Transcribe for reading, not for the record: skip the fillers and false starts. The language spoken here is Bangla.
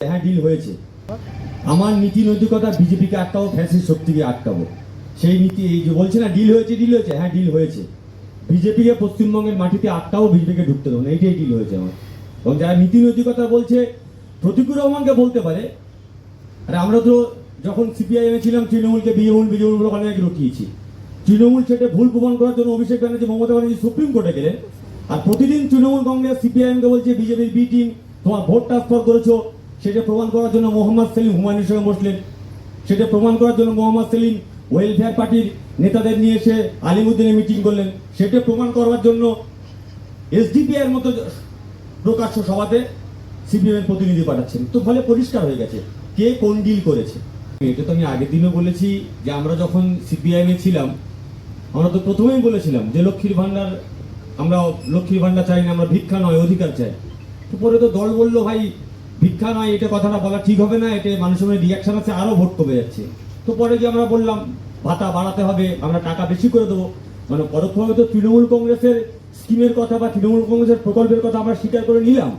হ্যাঁ ডিল হয়েছে। আমার নীতি নৈতিকতা বিজেপিকে আটকাবো, ফ্যাসিস্ট শক্তিকে আটকাবো, সেই নীতি। এই যে বলছে না ডিল হয়েছে, হ্যাঁ ডিল হয়েছে। বিজেপিকে পশ্চিমবঙ্গের মাটিতে আটকাবো, বিজেপিকে ঢুকতে দেবো না, এইটাই ডিল হয়েছে আমার। এবং যারা নীতি নৈতিকতা বলছে, প্রতিকুর রহমানকে বলতে পারে, আরে আমরা তো যখন সিপিআইএমে ছিলাম তৃণমূলকে বিজেপি বলে অনেক রটিয়েছি। তৃণমূল সেটা ভুল প্রমাণ করার জন্য অভিষেক ব্যানার্জি, মমতা ব্যানার্জি সুপ্রিম কোর্টে গেলেন। আর প্রতিদিন তৃণমূল কংগ্রেস সিপিআইএমকে বলছে বিজেপির বি টিম তোমার ভোট ট্রান্সফার করেছো, সেটা প্রমাণ করার জন্য মোহাম্মদ সেলিম হুমায়ুনের সঙ্গে বসলেন। সেটা প্রমাণ করার জন্য মোহাম্মদ সেলিম ওয়েলফেয়ার পার্টির নেতাদের নিয়ে এসে আলিমুদ্দিনে মিটিং করলেন। সেটা প্রমাণ করার জন্য এসডিপিআই এর মতো প্রকাশ্য সভাতে সিপিএম প্রতিনিধি পাঠাচ্ছেন। তো ফলে পরিষ্কার হয়ে গেছে কে কোন ডিল করেছে। এটা তো আমি আগের দিনও বলেছি যে আমরা যখন সিপিআইএমে ছিলাম, আমরা তো প্রথমেই বলেছিলাম যে লক্ষ্মীর ভান্ডার, আমরা লক্ষ্মীর ভান্ডার চাই না, আমরা ভিক্ষা নয় অধিকার চাই। তো পরে তো দল বললো ভাই ভিক্ষা নয়, এটা কথাটা বলা ঠিক হবে না, এটা মানুষের মধ্যে রিয়াকশন আছে, আরো ভোট কমে যাচ্ছে। তো পরে গিয়ে আমরা বললাম ভাতা বাড়াতে হবে, আমরা টাকা বেশি করে দেবো। মানে পরোক্ষভাবে তো তৃণমূল কংগ্রেসের স্কিমের কথা বা তৃণমূল কংগ্রেসের প্রকল্পের কথা আমরা স্বীকার করে নিলাম।